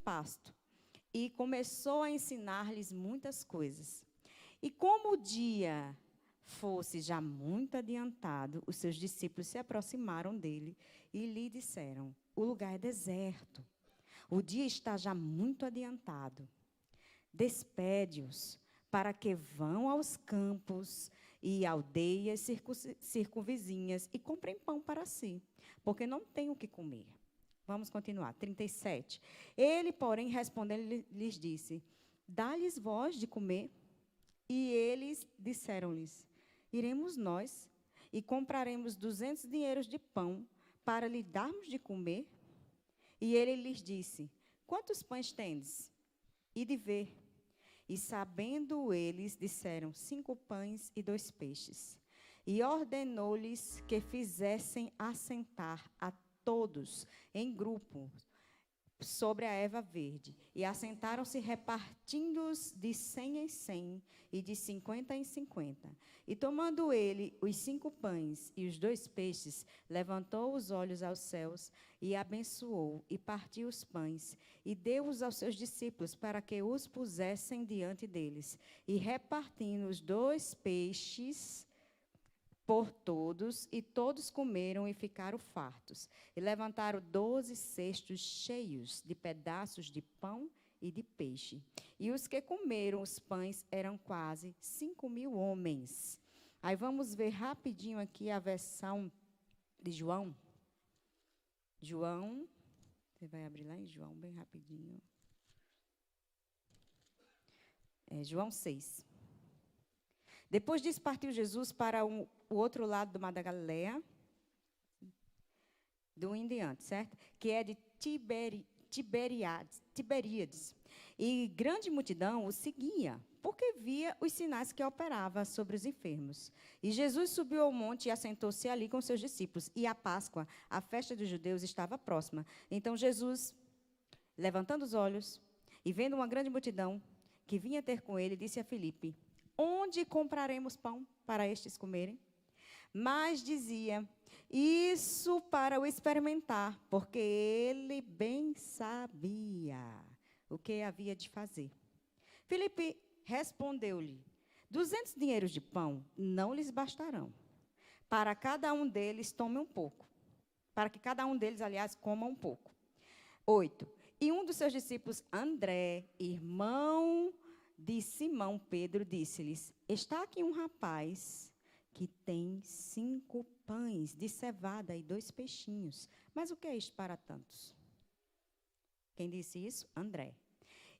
pasto e começou a ensinar-lhes muitas coisas. E como o dia fosse já muito adiantado, os seus discípulos se aproximaram dele e lhe disseram: o lugar é deserto, o dia está já muito adiantado. Despede-os para que vão aos campos e aldeias circunvizinhas e comprem pão para si, porque não têm o que comer. Vamos continuar. 37. Ele, porém, respondendo, lhes disse: dá-lhes vós de comer. E eles disseram-lhes: iremos nós e compraremos 200 dinheiros de pão para lhe darmos de comer? E ele lhes disse: quantos pães tendes? E de ver. E sabendo eles, disseram: 5 pães e 2 peixes. E ordenou-lhes que fizessem assentar a todos em grupo sobre a erva verde. E assentaram-se repartindo-os de 100 em 100 e de 50 em 50. E tomando ele os 5 pães e os 2 peixes, levantou os olhos aos céus e abençoou e partiu os pães e deu-os aos seus discípulos para que os pusessem diante deles. E repartindo os 2 peixes por todos, e todos comeram e ficaram fartos. E levantaram 12 cestos cheios de pedaços de pão e de peixe. E os que comeram os pães eram quase 5.000 homens. Aí vamos ver rapidinho aqui a versão de João. João, você vai abrir lá em João, bem rapidinho. João 6. Depois disso, partiu Jesus para o outro lado do mar da Galileia, do em diante, certo? Que é de Tiberíades. E grande multidão o seguia, porque via os sinais que operava sobre os enfermos. E Jesus subiu ao monte e assentou-se ali com seus discípulos. E a Páscoa, a festa dos judeus, estava próxima. Então Jesus, levantando os olhos e vendo uma grande multidão que vinha ter com ele, disse a Filipe: onde compraremos pão para estes comerem? Mas dizia isso para o experimentar, porque ele bem sabia o que havia de fazer. Filipe respondeu-lhe: 200 dinheiros de pão não lhes bastarão. Para cada um deles tome um pouco. Para que cada um deles, aliás, coma um pouco. 8. E um dos seus discípulos, André, irmão de Simão Pedro, disse-lhes: está aqui um rapaz que tem 5 pães de cevada e 2 peixinhos. Mas o que é isto para tantos? Quem disse isso? André.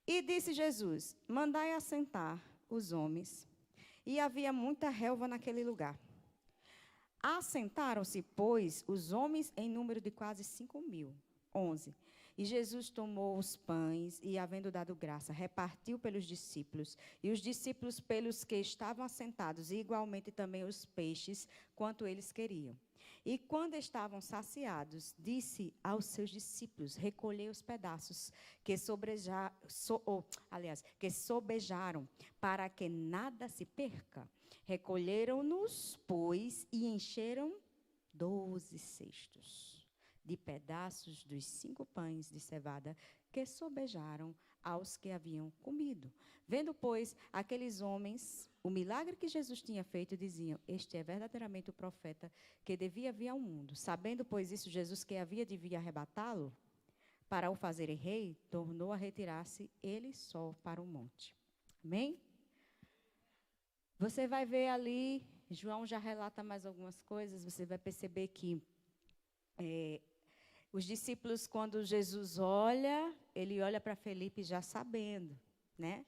E disse Jesus: mandai assentar os homens. E havia muita relva naquele lugar. Assentaram-se, pois, os homens em número de quase 5.000. 11. E Jesus tomou os pães e, havendo dado graça, repartiu pelos discípulos, e os discípulos pelos que estavam assentados, e igualmente também os peixes, quanto eles queriam. E quando estavam saciados, disse aos seus discípulos: recolhei os pedaços que sobejaram, para que nada se perca. Recolheram-nos, pois, e encheram 12 cestos de pedaços dos 5 pães de cevada que sobejaram aos que haviam comido. Vendo, pois, aqueles homens o milagre que Jesus tinha feito, diziam: este é verdadeiramente o profeta que devia vir ao mundo. Sabendo, pois, isso, Jesus, que havia de vir arrebatá-lo para o fazerem rei, tornou a retirar-se ele só para o monte. Amém? Você vai ver ali, João já relata mais algumas coisas, você vai perceber que os discípulos, quando Jesus olha, ele olha para Felipe já sabendo, né?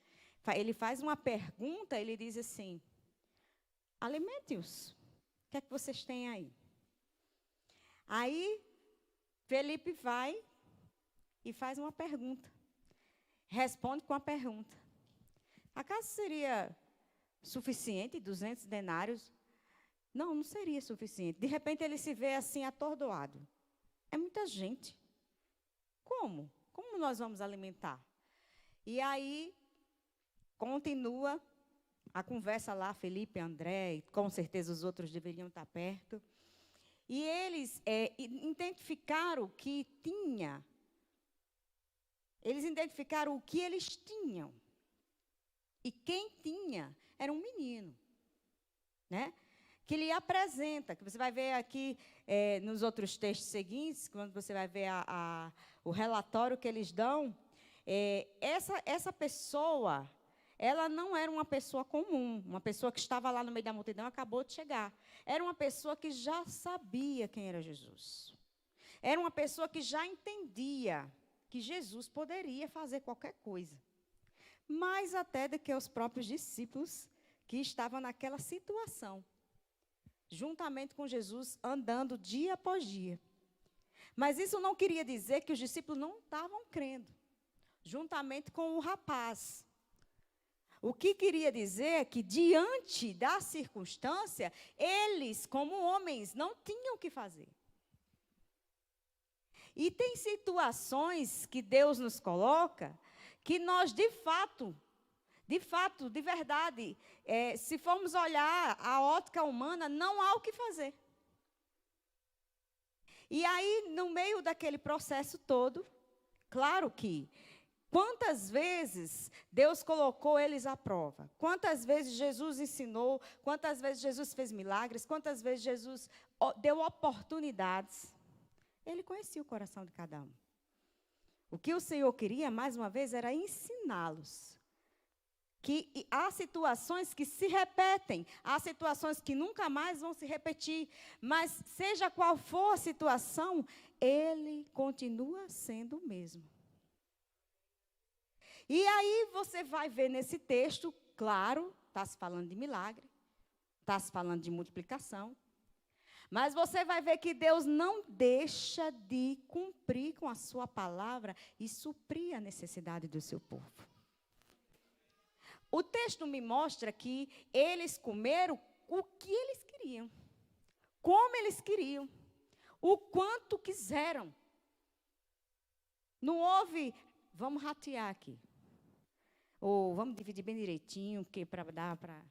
Ele faz uma pergunta, ele diz assim: alimente-os. O que é que vocês têm aí? Aí, Felipe vai e faz uma pergunta. Responde com a pergunta. Acaso seria suficiente 200 denários? Não, não seria suficiente. De repente, ele se vê assim atordoado. É muita gente. Como? Como nós vamos alimentar? E aí, continua a conversa lá, Felipe, André, e com certeza os outros deveriam estar perto. E eles identificaram que tinha Eles identificaram o que eles tinham. E quem tinha era um menino, né? Que lhe apresenta, que você vai ver aqui nos outros textos seguintes, quando você vai ver o relatório que eles dão, essa pessoa, ela não era uma pessoa comum, uma pessoa que estava lá no meio da multidão, acabou de chegar. Era uma pessoa que já sabia quem era Jesus. Era uma pessoa que já entendia que Jesus poderia fazer qualquer coisa. Mais até do que os próprios discípulos que estavam naquela situação, juntamente com Jesus, andando dia após dia. Mas isso não queria dizer que os discípulos não estavam crendo, juntamente com o rapaz. O que queria dizer é que, diante da circunstância, eles, como homens, não tinham o que fazer. E tem situações que Deus nos coloca, que nós, de verdade, se formos olhar a ótica humana, não há o que fazer. E aí, no meio daquele processo todo, claro que, quantas vezes Deus colocou eles à prova? Quantas vezes Jesus ensinou? Quantas vezes Jesus fez milagres? Quantas vezes Jesus deu oportunidades? Ele conhecia o coração de cada um. O que o Senhor queria, mais uma vez, era ensiná-los. Que há situações que se repetem, há situações que nunca mais vão se repetir, mas seja qual for a situação, Ele continua sendo o mesmo. E aí você vai ver nesse texto, claro, está se falando de milagre, está se falando de multiplicação, mas você vai ver que Deus não deixa de cumprir com a sua palavra e suprir a necessidade do seu povo. O texto me mostra que eles comeram o que eles queriam, como eles queriam, o quanto quiseram. Não houve, vamos ratear aqui, ou vamos dividir bem direitinho, que para dar para...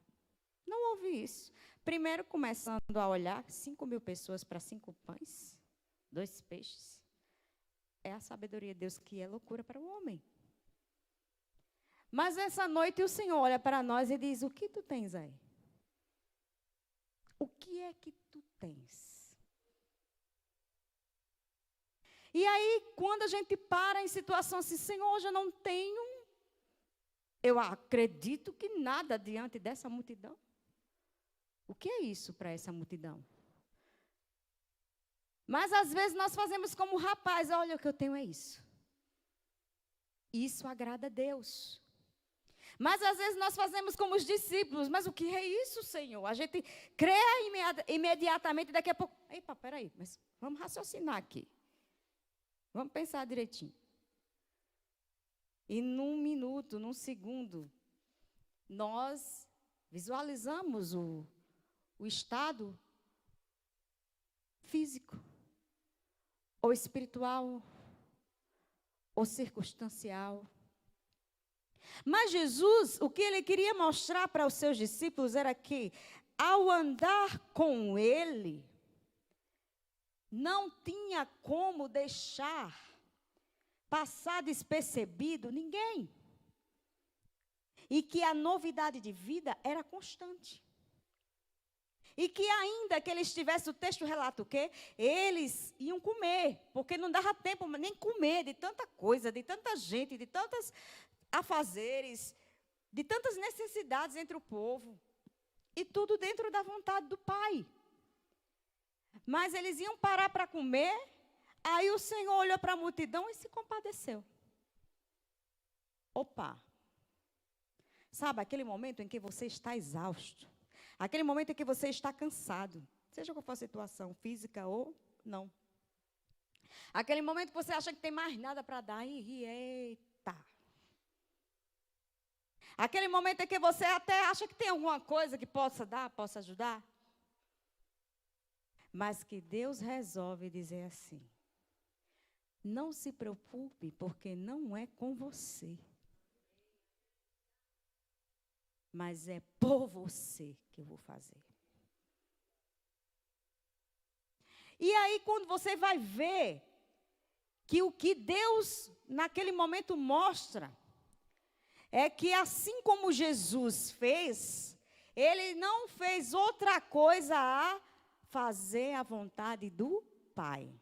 Não houve isso. Primeiro, começando a olhar, 5.000 pessoas para 5 pães, 2 peixes. É a sabedoria de Deus que é loucura para o homem. Mas essa noite o Senhor olha para nós e diz, o que tu tens aí? O que é que tu tens? E aí, quando a gente para em situação assim, Senhor, hoje eu não tenho, eu acredito que nada diante dessa multidão. O que é isso para essa multidão? Mas às vezes nós fazemos como rapaz, olha, o que eu tenho é isso. Isso agrada a Deus. Mas às vezes nós fazemos como os discípulos, mas o que é isso, Senhor? A gente crê imediatamente, daqui a pouco, epa, peraí, mas vamos raciocinar aqui. Vamos pensar direitinho. E num minuto, num segundo, nós visualizamos o estado físico, ou espiritual, ou circunstancial. Mas Jesus, o que ele queria mostrar para os seus discípulos era que, ao andar com ele, não tinha como deixar passar despercebido ninguém. E que a novidade de vida era constante. E que ainda que eles tivessem, o texto relata o quê? Eles iam comer, porque não dava tempo nem comer de tanta coisa, de tanta gente, de tantos afazeres, de tantas necessidades entre o povo. E tudo dentro da vontade do Pai. Mas eles iam parar para comer, aí o Senhor olhou para a multidão e se compadeceu. Opa! Sabe, aquele momento em que você está exausto, aquele momento em que você está cansado, seja qual for a situação, física ou não. Aquele momento que você acha que tem mais nada para dar, e eita! Aquele momento em que você até acha que tem alguma coisa que possa dar, possa ajudar. Mas que Deus resolve dizer assim, não se preocupe, porque não é com você. Mas é por você que eu vou fazer. E aí, quando você vai ver que o que Deus, naquele momento, mostra é que, assim como Jesus fez, ele não fez outra coisa a fazer a vontade do Pai.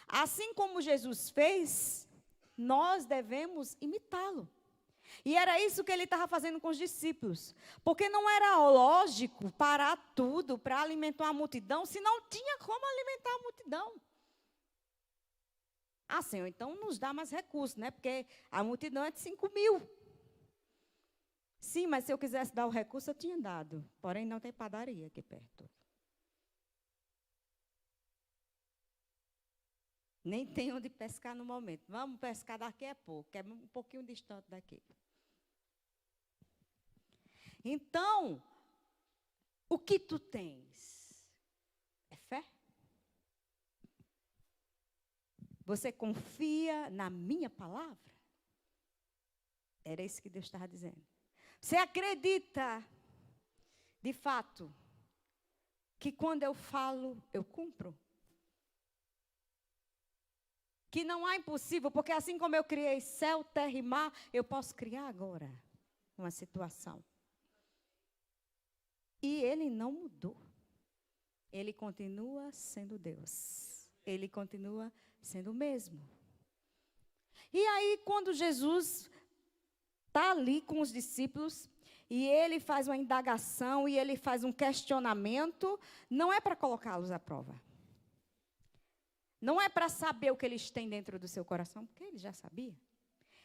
Assim como Jesus fez, nós devemos imitá-lo. E era isso que ele estava fazendo com os discípulos. Porque não era lógico parar tudo para alimentar a multidão, se não tinha como alimentar a multidão. Ah, Senhor, então nos dá mais recursos, né? Porque a multidão é de 5.000. Sim, mas se eu quisesse dar o recurso, eu tinha dado. Porém, não tem padaria aqui perto. Nem tem onde pescar no momento. Vamos pescar daqui a pouco, que é um pouquinho distante daqui. Então, o que tu tens? É fé? Você confia na minha palavra? Era isso que Deus estava dizendo. Você acredita, de fato, que quando eu falo, eu cumpro? Que não há impossível, porque assim como eu criei céu, terra e mar, eu posso criar agora uma situação. E ele não mudou. Ele continua sendo Deus. Ele continua sendo o mesmo. E aí, quando Jesus está ali com os discípulos, e ele faz uma indagação, e ele faz um questionamento, não é para colocá-los à prova. Não é para saber o que eles têm dentro do seu coração, porque ele já sabia.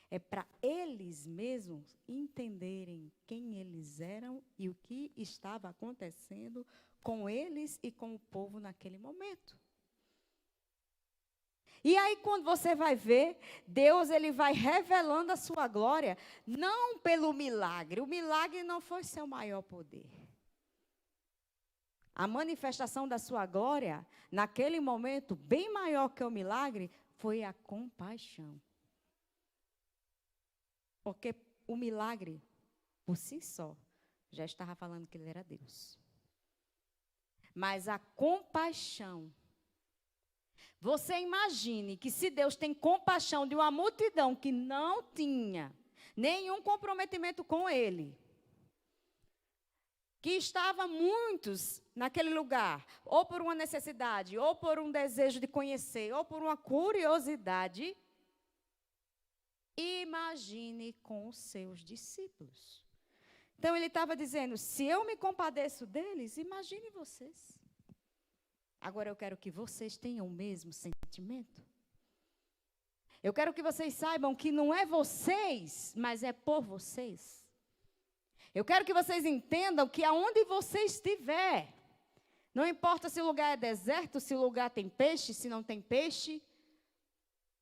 É para eles mesmos entenderem quem eles eram e o que estava acontecendo com eles e com o povo naquele momento. E aí, quando você vai ver, Deus ele vai revelando a sua glória, não pelo milagre. O milagre não foi seu maior poder. A manifestação da sua glória, naquele momento, bem maior que o milagre, foi a compaixão. Porque o milagre, por si só, já estava falando que ele era Deus. Mas a compaixão. Você imagine que se Deus tem compaixão de uma multidão que não tinha nenhum comprometimento com ele, que estava muitos naquele lugar, ou por uma necessidade, ou por um desejo de conhecer, ou por uma curiosidade, imagine com os seus discípulos. Então ele estava dizendo, se eu me compadeço deles, imagine vocês. Agora eu quero que vocês tenham o mesmo sentimento. Eu quero que vocês saibam que não é vocês, mas é por vocês. Eu quero que vocês entendam que aonde você estiver, não importa se o lugar é deserto, se o lugar tem peixe, se não tem peixe,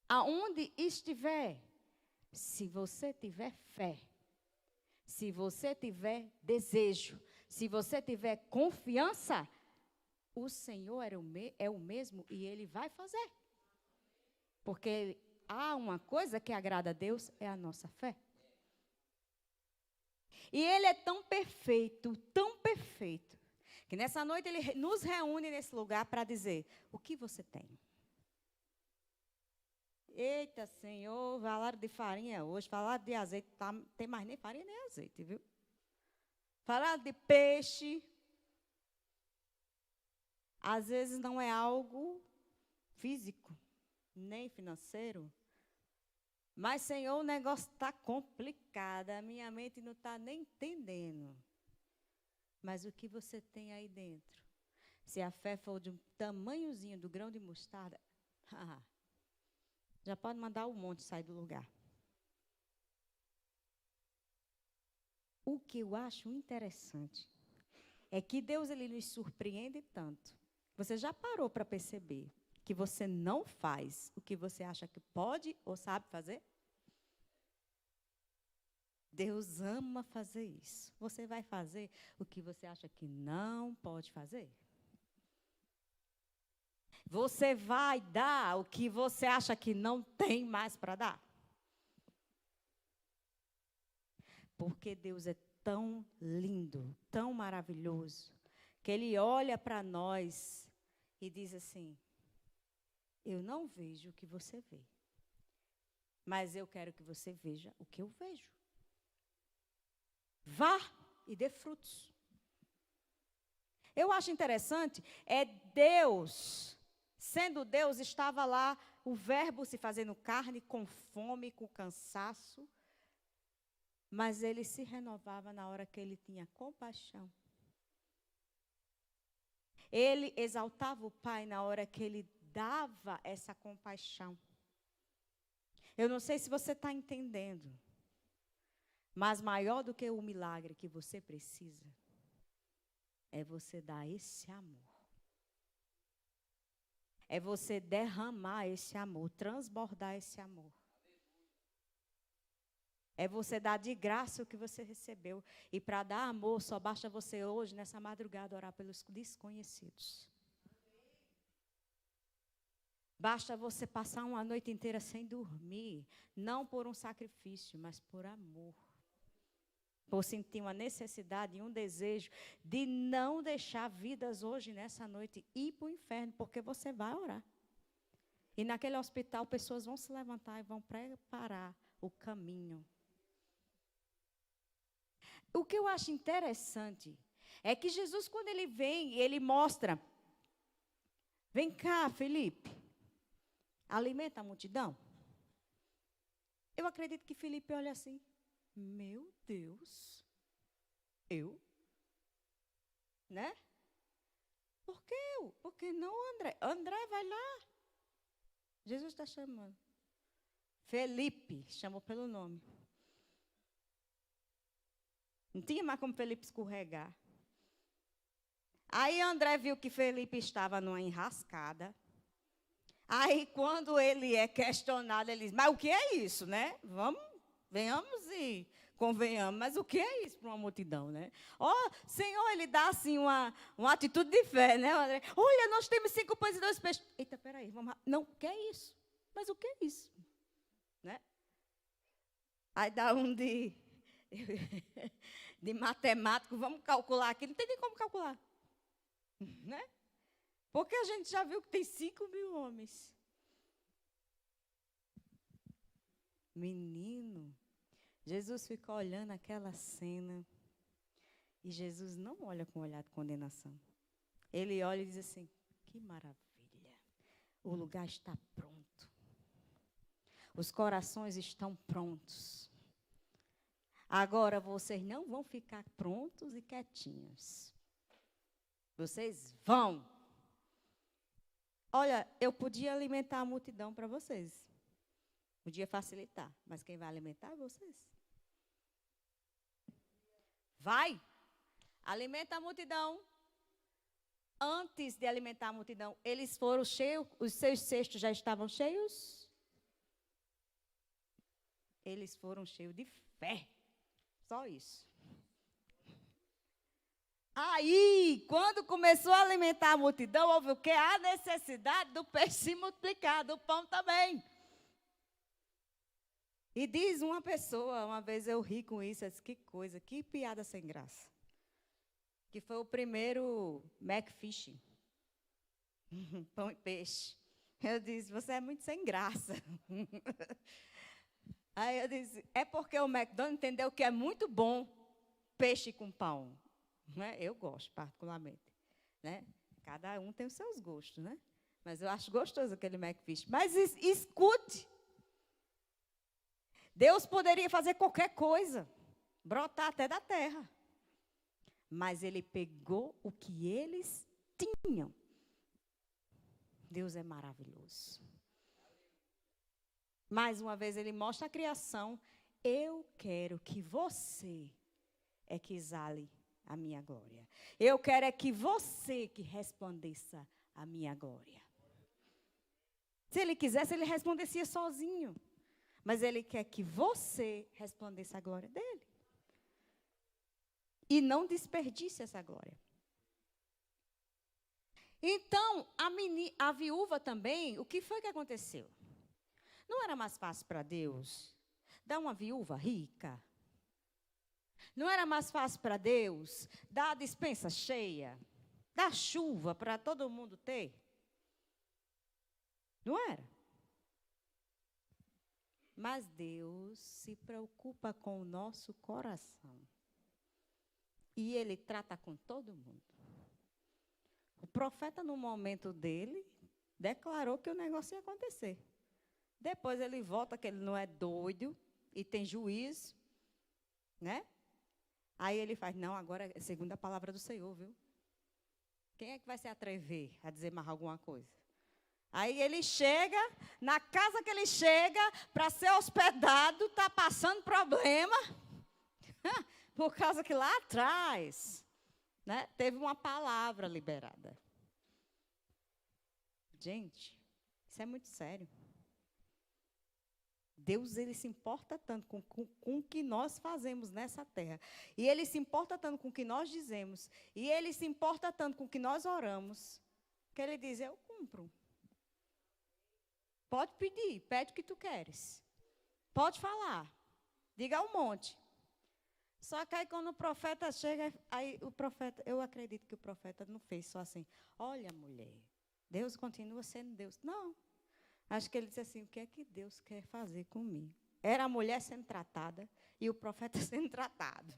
aonde estiver, se você tiver fé, se você tiver desejo, se você tiver confiança, o Senhor é o mesmo e Ele vai fazer. Porque há uma coisa que agrada a Deus, é a nossa fé. E Ele é tão perfeito, que nessa noite Ele nos reúne nesse lugar para dizer, o que você tem? Eita, Senhor, falaram de farinha hoje, falaram de azeite, tem mais nem farinha nem azeite, viu? Falaram de peixe. Às vezes não é algo físico, nem financeiro. Mas, Senhor, o negócio está complicado, a minha mente não está nem entendendo. Mas o que você tem aí dentro? Se a fé for de um tamanhozinho do grão de mostarda, já pode mandar o monte sair do lugar. O que eu acho interessante é que Deus ele nos surpreende tanto. Você já parou para perceber que você não faz o que você acha que pode ou sabe fazer? Deus ama fazer isso. Você vai fazer o que você acha que não pode fazer? Você vai dar o que você acha que não tem mais para dar? Porque Deus é tão lindo, tão maravilhoso, que Ele olha para nós e diz assim, Eu não vejo o que você vê. Mas eu quero que você veja o que eu vejo. Vá e dê frutos. Eu acho interessante, Deus, sendo Deus, estava lá, o verbo se fazendo carne, com fome, com cansaço, mas ele se renovava na hora que ele tinha compaixão. Ele exaltava o Pai na hora que ele dava essa compaixão. Eu não sei se você está entendendo, mas maior do que o milagre que você precisa, é você dar esse amor. É você derramar esse amor, transbordar esse amor. É você dar de graça o que você recebeu. E para dar amor, só basta você hoje, nessa madrugada, orar pelos desconhecidos. Basta você passar uma noite inteira sem dormir, não por um sacrifício, mas por amor. Por sentir uma necessidade e um desejo de não deixar vidas hoje, nessa noite, ir para o inferno, porque você vai orar. E naquele hospital, pessoas vão se levantar e vão preparar o caminho. O que eu acho interessante é que Jesus, quando ele vem, ele mostra, vem cá, Felipe, alimenta a multidão. Eu acredito que Felipe olha assim, meu Deus, eu? Né? Por que eu? Por que não André? André, vai lá. Jesus está chamando. Felipe, chamou pelo nome. Não tinha mais como Felipe escorregar. Aí André viu que Felipe estava numa enrascada. Aí, quando ele é questionado, ele diz, mas o que é isso, né? Venhamos e convenhamos, mas o que é isso para uma multidão, né? Senhor, ele dá assim uma atitude de fé, né, André? Olha, nós temos 5 pães e 2 peixes. Eita, peraí, vamos lá. Não, o que é isso? Mas o que é isso? Né? Aí dá um de matemático, vamos calcular aqui. Não tem nem como calcular. Né? Porque a gente já viu que tem 5.000 homens. Menino, Jesus fica olhando aquela cena. E Jesus não olha com olhar de condenação. Ele olha e diz assim, que maravilha. O lugar está pronto. Os corações estão prontos. Agora vocês não vão ficar prontos e quietinhos. Vocês vão. Olha, eu podia alimentar a multidão para vocês. Podia facilitar, mas quem vai alimentar é vocês. Vai, alimenta a multidão. Antes de alimentar a multidão, eles foram cheios, os seus cestos já estavam cheios? Eles foram cheios de fé. Só isso. Aí, quando começou a alimentar a multidão, houve o quê? A necessidade do peixe se multiplicar, do pão também. E diz uma pessoa, uma vez eu ri com isso, eu disse, que coisa, que piada sem graça. Que foi o primeiro McFishing. Pão e peixe. Eu disse, você é muito sem graça. Aí eu disse, é porque o McDonald's entendeu que é muito bom peixe com pão. Né? Eu gosto, particularmente. Né? Cada um tem os seus gostos, né? Mas eu acho gostoso aquele McFish. Mas escute. Deus poderia fazer qualquer coisa. Brotar até da terra. Mas Ele pegou o que eles tinham. Deus é maravilhoso. Mais uma vez, Ele mostra a criação. Eu quero que você é que exale a minha glória. Eu quero é que você que resplandeça a minha glória. Se Ele quisesse, Ele resplandecia sozinho. Mas Ele quer que você resplandeça a glória dEle. E não desperdice essa glória. Então, a viúva também, o que foi que aconteceu? Não era mais fácil para Deus dar uma viúva rica? Não era mais fácil para Deus dar a despensa cheia? Dar chuva para todo mundo ter? Não era. Mas Deus se preocupa com o nosso coração. E Ele trata com todo mundo. O profeta, no momento dele, declarou que o negócio ia acontecer. Depois ele volta que ele não é doido e tem juízo, né? Aí ele faz, não, agora é segundo a palavra do Senhor, viu? Quem é que vai se atrever a dizer mais alguma coisa? Aí ele chega, na casa que ele chega, para ser hospedado, está passando problema, por causa que lá atrás, né, teve uma palavra liberada. Gente, isso é muito sério. Deus, ele se importa tanto com o que nós fazemos nessa terra. E ele se importa tanto com o que nós dizemos. E ele se importa tanto com o que nós oramos. Que ele diz, eu cumpro. Pode pedir, pede o que tu queres. Pode falar. Diga ao monte. Só que aí quando o profeta chega, aí o profeta, eu acredito que o profeta não fez só assim, olha mulher, Deus continua sendo Deus. Não. Acho que ele disse assim, o que é que Deus quer fazer comigo? Era a mulher sendo tratada e o profeta sendo tratado.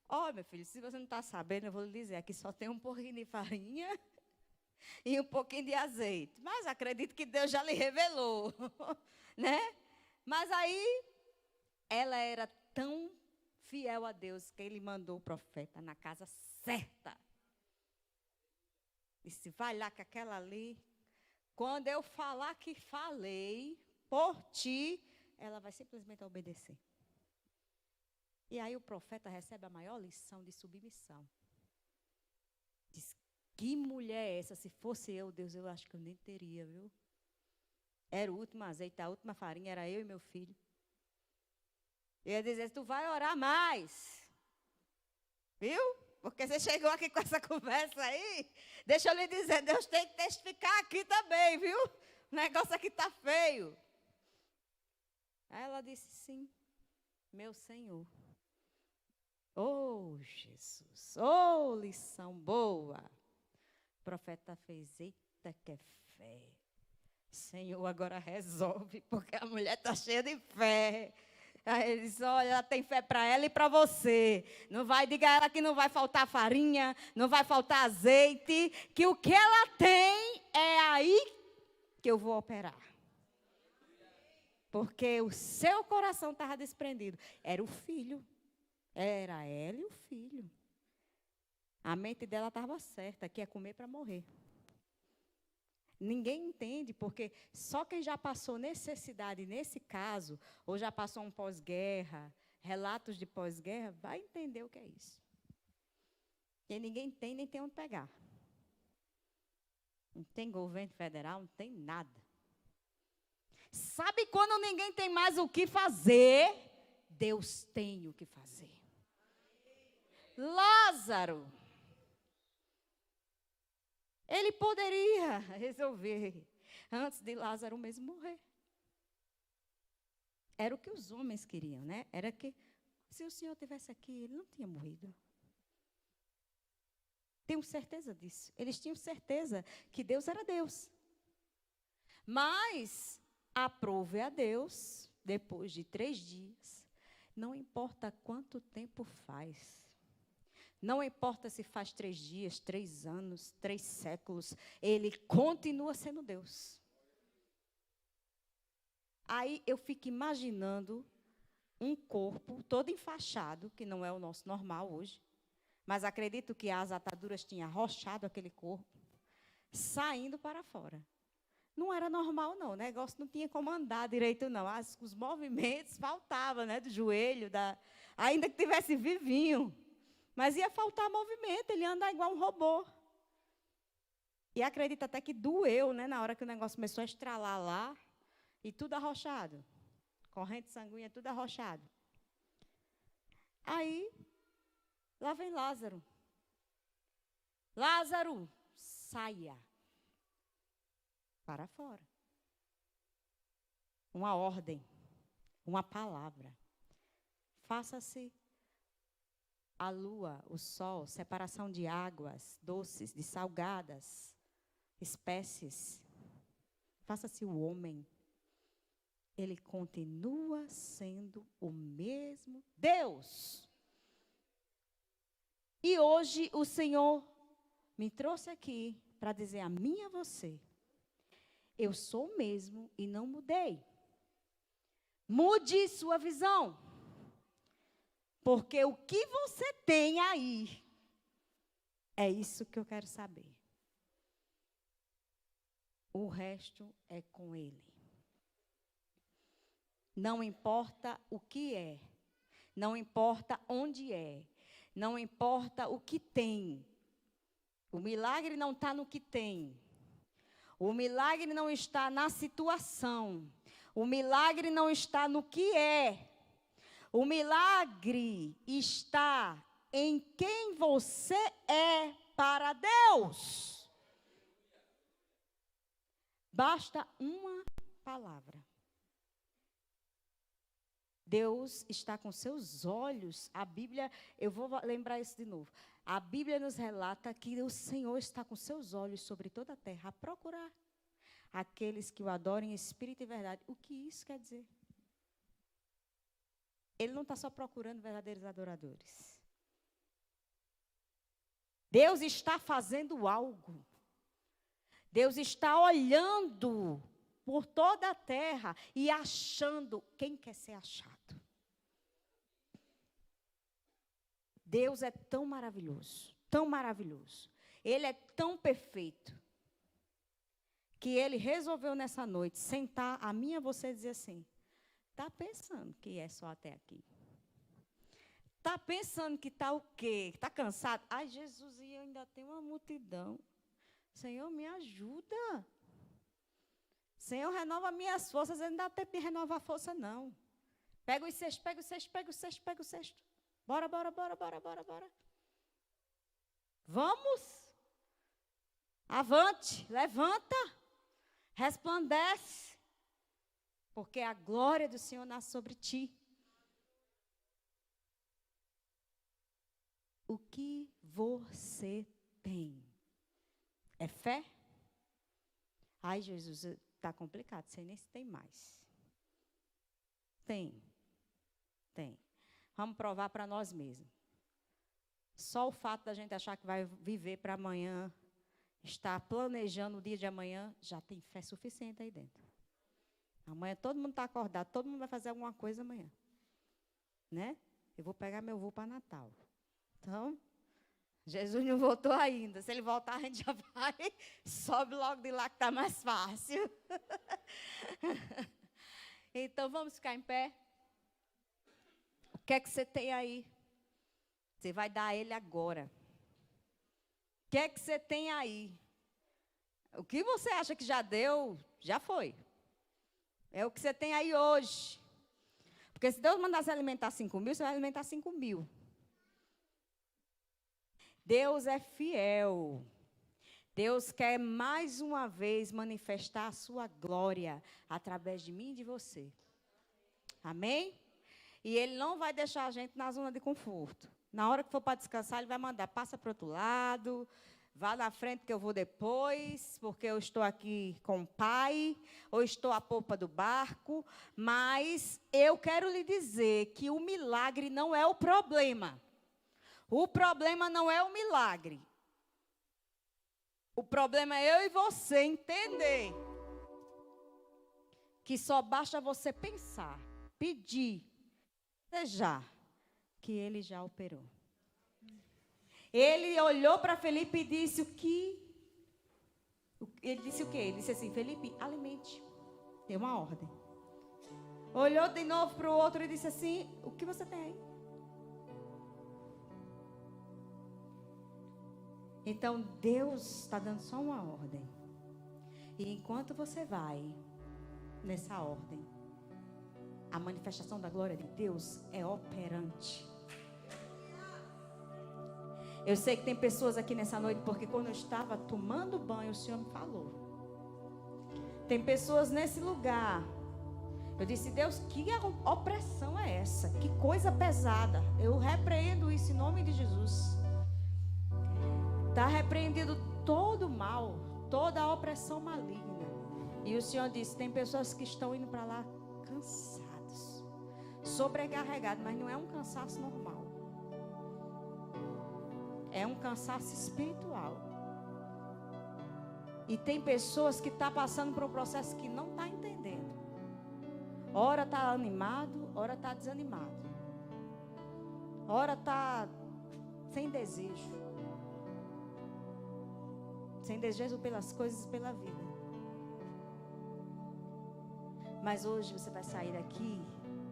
Ó, meu filho, se você não está sabendo, eu vou lhe dizer, aqui só tem um pouquinho de farinha e um pouquinho de azeite. Mas acredito que Deus já lhe revelou, né? Mas aí, ela era tão fiel a Deus que ele mandou o profeta na casa certa. Disse, vai lá que aquela ali, quando eu falar que falei por ti, ela vai simplesmente obedecer. E aí o profeta recebe a maior lição de submissão. Diz, que mulher é essa? Se fosse eu, Deus, eu acho que eu nem teria, viu? Era o último azeite, a última farinha, era eu e meu filho. Eu ia dizer, tu vai orar mais. Viu? Porque você chegou aqui com essa conversa aí. Deixa eu lhe dizer, Deus tem que testificar aqui também, viu? O negócio aqui está feio. Aí ela disse, sim, meu Senhor. Oh, Jesus. Oh, lição boa. O profeta fez, eita que é fé. Senhor, agora resolve, porque a mulher está cheia de fé. Aí ele disse, olha, ela tem fé para ela e para você. Não vai, diga a ela que não vai faltar farinha, não vai faltar azeite, que o que ela tem é aí que eu vou operar. Porque o seu coração estava desprendido. Era o filho. Era ela e o filho. A mente dela estava certa, que é comer para morrer. Ninguém entende, porque só quem já passou necessidade nesse caso, ou já passou um pós-guerra, relatos de pós-guerra, vai entender o que é isso. Porque ninguém tem, nem tem onde pegar. Não tem governo federal, não tem nada. Sabe quando ninguém tem mais o que fazer? Deus tem o que fazer. Lázaro. Ele poderia resolver antes de Lázaro mesmo morrer. Era o que os homens queriam, né? Era que, se o Senhor estivesse aqui, ele não tinha morrido. Tenho certeza disso. Eles tinham certeza que Deus era Deus. Mas, aprove a Deus, depois de 3 dias, não importa quanto tempo faz. Não importa se faz 3 dias, 3 anos, 3 séculos, ele continua sendo Deus. Aí eu fico imaginando um corpo todo enfaixado, que não é o nosso normal hoje, mas acredito que as ataduras tinham arrochado aquele corpo, saindo para fora. Não era normal, não. O negócio não tinha como andar direito, não. Os movimentos faltavam, né? Do joelho, ainda que tivesse vivinho. Mas ia faltar movimento, ele ia andar igual um robô. E acredito até que doeu, né? Na hora que o negócio começou a estralar lá, e tudo arrochado. Corrente sanguínea, tudo arrochado. Aí, lá vem Lázaro. Lázaro, saia. Para fora. Uma ordem, uma palavra. Faça-se a lua, o sol, separação de águas doces, de salgadas, espécies. faça-se o homem. Ele continua sendo o mesmo Deus. E hoje o Senhor me trouxe aqui para dizer a mim e a você: eu sou o mesmo e não mudei. Mude sua visão. Porque o que você tem aí, é isso que eu quero saber. O resto é com Ele. Não importa o que é, não importa onde é, não importa o que tem. O milagre não está no que tem. O milagre não está na situação. O milagre não está no que é. O milagre está em quem você é para Deus. Basta uma palavra. Deus está com seus olhos. A Bíblia, eu vou lembrar isso de novo. A Bíblia nos relata que o Senhor está com seus olhos sobre toda a terra a procurar aqueles que o adorem em espírito e verdade. O que isso quer dizer? Ele não está só procurando verdadeiros adoradores. Deus está fazendo algo. Deus está olhando por toda a terra e achando quem quer ser achado. Deus é tão maravilhoso, tão maravilhoso. Ele é tão perfeito, que Ele resolveu nessa noite sentar a mim e a você e dizer assim: está pensando que é só até aqui? Está pensando que está o quê? Está cansado? Ai, Jesus, e ainda tem uma multidão. Senhor, me ajuda. Senhor, renova minhas forças. Eu não dá tempo de renovar a força, não. Pega os cestos, pega os cestos, pega os cestos, pega os cestos. Bora, bora, bora, bora, bora, bora. Vamos. Avante, levanta. Resplandece. Porque a glória do Senhor nasce sobre ti. O que você tem? É fé? Ai, Jesus, está complicado, sei nem se tem mais. Tem. Vamos provar para nós mesmos. Só o fato da gente achar que vai viver para amanhã, estar planejando o dia de amanhã, já tem fé suficiente aí dentro. Amanhã todo mundo está acordado, todo mundo vai fazer alguma coisa amanhã. Né? Eu vou pegar meu voo para Natal. Então, Jesus não voltou ainda. Se ele voltar, a gente já vai. Sobe logo de lá que está mais fácil. Então, vamos ficar em pé. O que é que você tem aí? Você vai dar a Ele agora. O que é que você tem aí? O que você acha que já deu, já foi. É o que você tem aí hoje. Porque se Deus mandasse alimentar 5.000, você vai alimentar 5.000. Deus é fiel. Deus quer mais uma vez manifestar a sua glória através de mim e de você. Amém? E Ele não vai deixar a gente na zona de conforto. Na hora que for para descansar, Ele vai mandar, passa para o outro lado, vá na frente que eu vou depois, porque eu estou aqui com o Pai, ou estou à popa do barco. Mas eu quero lhe dizer que o milagre não é o problema. O problema não é o milagre. O problema é eu e você entender que só basta você pensar, pedir, desejar, que Ele já operou. Ele olhou para Felipe e disse o que? Ele disse o quê? Ele disse assim: Felipe, alimente. Deu uma ordem. Olhou de novo para o outro e disse assim: o que você tem aí? Então, Deus está dando só uma ordem. E enquanto você vai nessa ordem, a manifestação da glória de Deus é operante. Eu sei que tem pessoas aqui nessa noite, porque quando eu estava tomando banho, o Senhor me falou. Tem pessoas nesse lugar. Eu disse: Deus, que opressão é essa? Que coisa pesada. Eu repreendo isso em nome de Jesus. Está repreendido todo o mal, toda a opressão maligna. E o Senhor disse, tem pessoas que estão indo para lá cansados, sobrecarregados, mas não é um cansaço normal. É um cansaço espiritual. E tem pessoas que estão passando por um processo que não está entendendo. Ora está animado, ora está desanimado. Ora está sem desejo. Sem desejo pelas coisas e pela vida. Mas hoje você vai sair daqui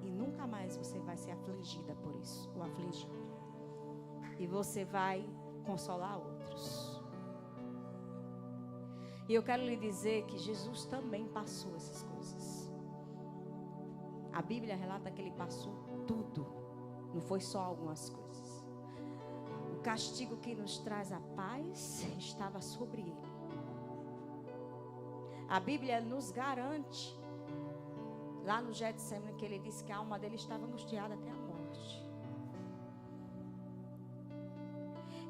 e nunca mais você vai ser afligida por isso, ou afligido. E você vai consolar outros. E eu quero lhe dizer que Jesus também passou essas coisas. A Bíblia relata que ele passou tudo. Não foi só algumas coisas. O castigo que nos traz a paz estava sobre ele. A Bíblia nos garante, lá no Getsemane, que ele disse que a alma dele estava angustiada até a morte.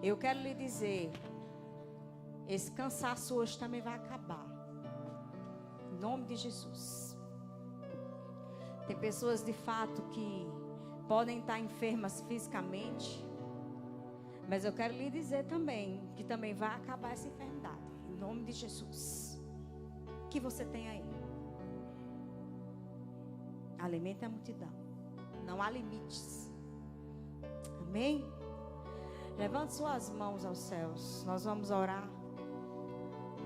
Eu quero lhe dizer, esse cansaço hoje também vai acabar. Em nome de Jesus. Tem pessoas de fato que podem estar enfermas fisicamente, mas eu quero lhe dizer também que também vai acabar essa enfermidade. Em nome de Jesus. O que você tem aí? Alimente a multidão. Não há limites. Amém? Levante suas mãos aos céus. Nós vamos orar.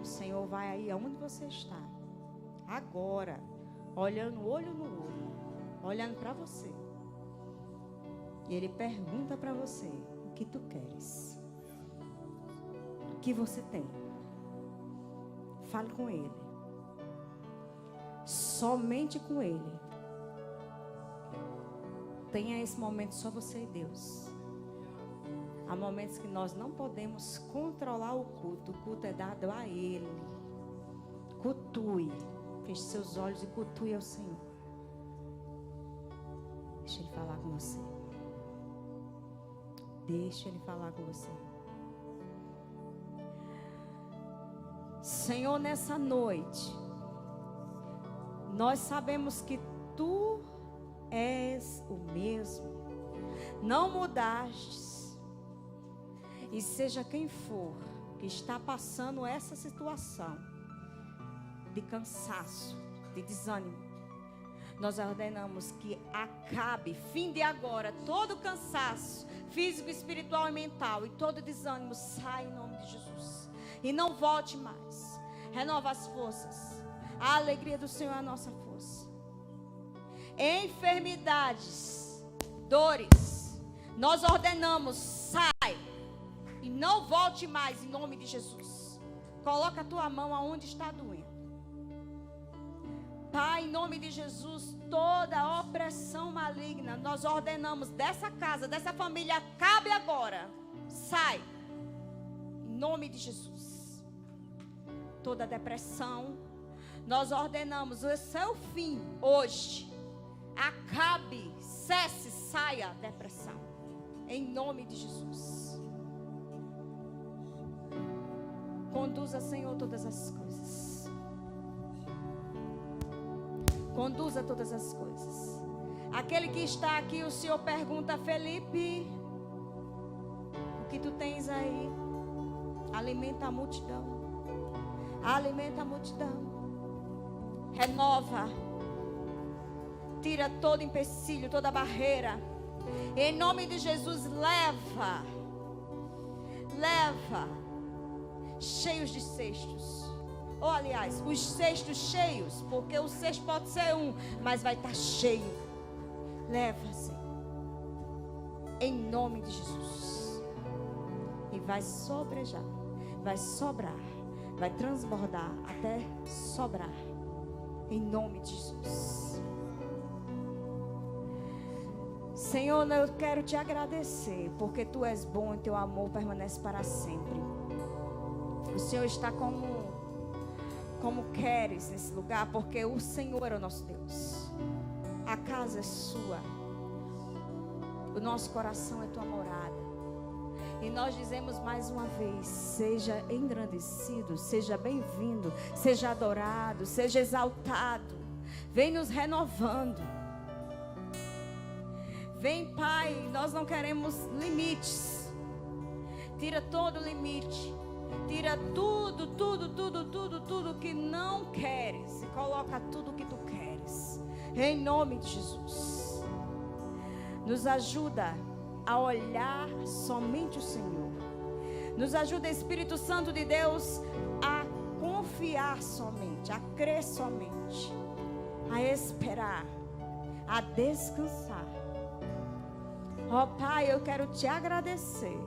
O Senhor vai aí aonde você está. Agora. Olhando olho no olho. Olhando para você. E Ele pergunta para você: o que tu queres? O que você tem? Fale com Ele. Somente com Ele. Tenha esse momento só você e Deus. Há momentos que nós não podemos controlar o culto. O culto é dado a Ele. Cultue. Feche seus olhos e cultue ao Senhor. Deixa Ele falar com você. Deixa Ele falar com você. Senhor, nessa noite, nós sabemos que Tu és o mesmo. Não mudaste. E seja quem for que está passando essa situação de cansaço, de desânimo, nós ordenamos que acabe, fim de agora, todo cansaço físico, espiritual e mental, e todo desânimo sai em nome de Jesus. E não volte mais. Renova as forças. A alegria do Senhor é a nossa força. Enfermidades, dores, nós ordenamos, sai. E não volte mais em nome de Jesus. Coloca a tua mão aonde está doendo. Pai, em nome de Jesus, toda opressão maligna, nós ordenamos dessa casa, dessa família, acabe agora. Sai. Em nome de Jesus. Toda depressão, nós ordenamos o seu fim hoje. Acabe, cesse, saia a depressão. Em nome de Jesus. Conduza, Senhor, todas as coisas. Conduza todas as coisas. Aquele que está aqui, o Senhor pergunta: Felipe, o que tu tens aí? Alimenta a multidão. Alimenta a multidão. Renova. Tira todo empecilho, toda barreira. Em nome de Jesus, leva. Cheios de cestos. Ou aliás, os cestos cheios, porque o cesto pode ser um, mas vai estar cheio. Leva-se. Em nome de Jesus. E vai sobrejar. Vai sobrar. Vai transbordar até sobrar. Em nome de Jesus. Senhor, eu quero te agradecer, porque Tu és bom e Teu amor permanece para sempre. O Senhor está como queres nesse lugar, porque o Senhor é o nosso Deus. A casa é sua. O nosso coração é Tua morada. E nós dizemos mais uma vez: seja engrandecido, seja bem-vindo, seja adorado, seja exaltado. Vem nos renovando. Vem, Pai, nós não queremos limites. Tira todo limite. Tira tudo que não queres. E coloca tudo que tu queres. Em nome de Jesus. Nos ajuda a olhar somente o Senhor. Nos ajuda, Espírito Santo de Deus, a confiar somente, a crer somente, a esperar, a descansar. Ó Pai, eu quero te agradecer,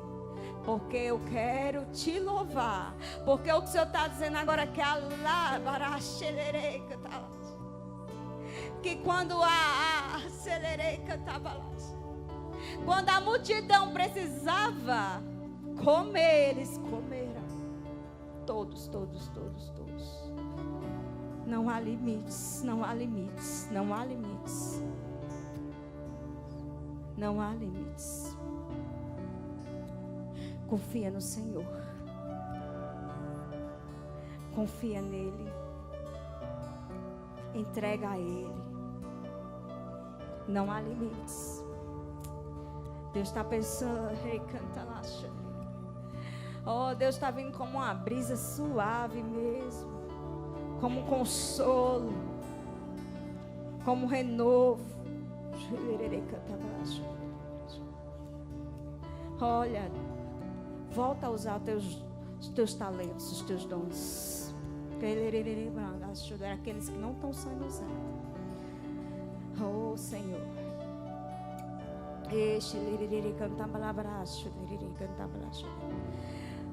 porque eu quero te louvar, porque o que o Senhor está dizendo agora que que quando quando a multidão precisava comer, eles comeram. Todos. Não há limites, não há limites, não há limites. Não há limites. Confia no Senhor. Confia nele. Entrega a Ele. Não há limites. Deus está pensando, canta lá. Oh, Deus está vindo como uma brisa suave mesmo. Como um consolo. Como um renovo. Olha, volta a usar os teus talentos, os teus dons. Aqueles que não estão sendo usados. Oh, Senhor.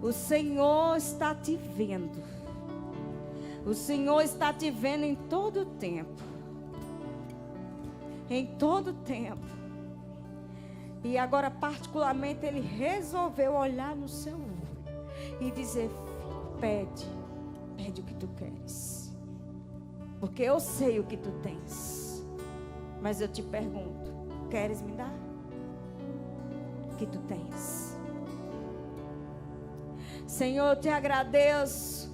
O Senhor está te vendo. O Senhor está te vendo em todo o tempo. Em todo o tempo. E agora, particularmente, Ele resolveu olhar no seu olho e dizer: pede o que tu queres. Porque eu sei o que tu tens. Mas eu te pergunto: queres me dar? O que tu tens? Senhor, eu te agradeço.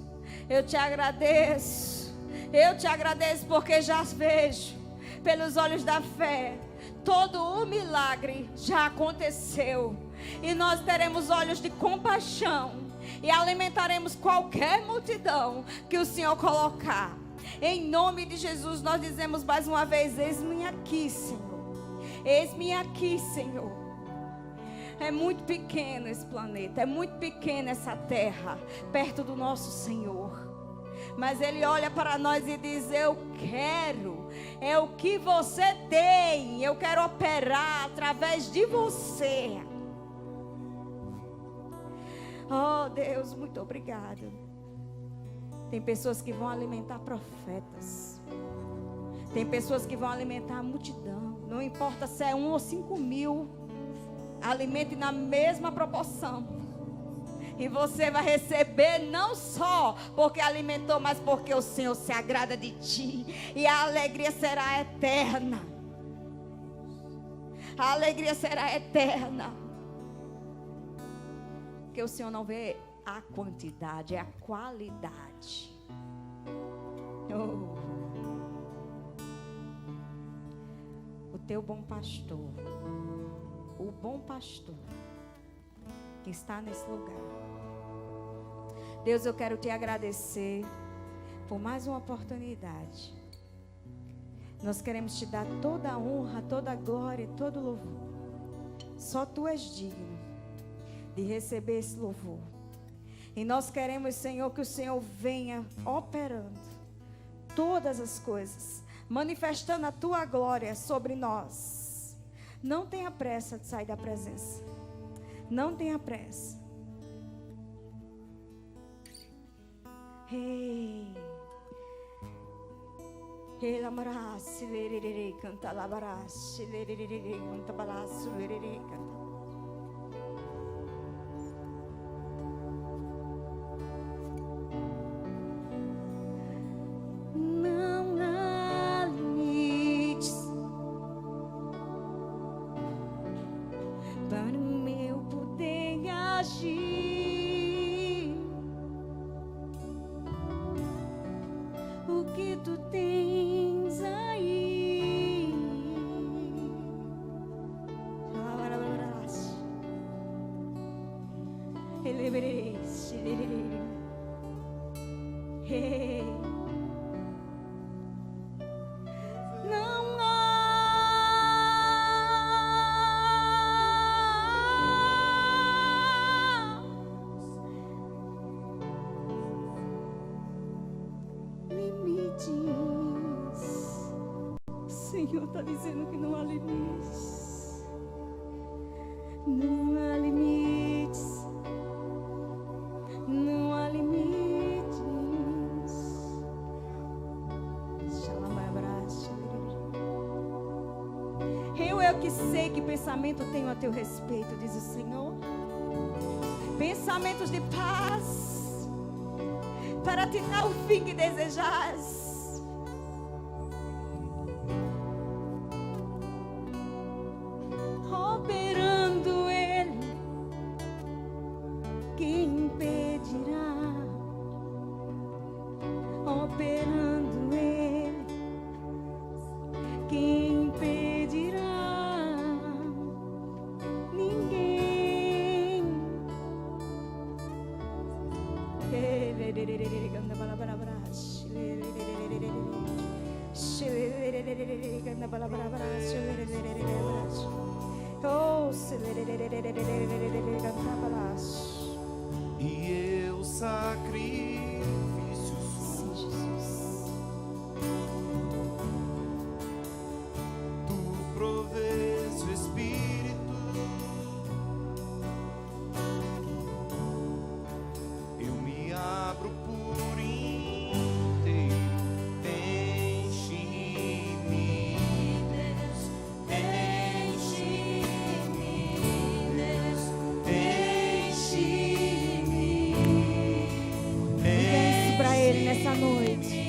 Eu te agradeço. Eu te agradeço porque já vejo pelos olhos da fé. Todo o milagre já aconteceu. E nós teremos olhos de compaixão. E alimentaremos qualquer multidão que o Senhor colocar. Em nome de Jesus, nós dizemos mais uma vez: eis-me aqui, Senhor. Eis-me aqui, Senhor. É muito pequeno esse planeta. É muito pequena essa terra. Perto do nosso Senhor. Mas Ele olha para nós e diz: eu quero, é o que você tem, eu quero operar através de você. Oh Deus, muito obrigada. Tem pessoas que vão alimentar profetas. Tem pessoas que vão alimentar a multidão. Não importa se é 1 ou 5 mil, alimente na mesma proporção. E você vai receber não só porque alimentou, mas porque o Senhor se agrada de ti. E a alegria será eterna. A alegria será eterna. Porque o Senhor não vê a quantidade, é a qualidade. Oh. O teu bom pastor. O bom pastor que está nesse lugar. Deus, eu quero te agradecer por mais uma oportunidade. Nós queremos te dar toda a honra, toda a glória, todo o louvor. Só tu és digno de receber esse louvor. E nós queremos, Senhor, que o Senhor venha operando todas as coisas, manifestando a tua glória sobre nós. Não tenha pressa de sair da presença. Não tenha pressa. Ei. Ela marasse, lererê, canta labarasse, lererê, canta balaço, lererê, canta. Não há limites para o meu poder. Não há limites. O Senhor está dizendo que não há limites. Não há limites. Não há limites. Eu é o que sei que pensamento tenho a teu respeito, diz o Senhor. Pensamentos de paz, para te dar o fim que desejas. Operando Ele, quem impedirá? Operando Ele, quem impedirá? Ninguém. E eu sacrifício sou. Tu provês o Espírito, eu me abro por inteiro. Enche-me, Deus, enche-me, Deus, enche-me. Diga isso pra Ele nessa noite.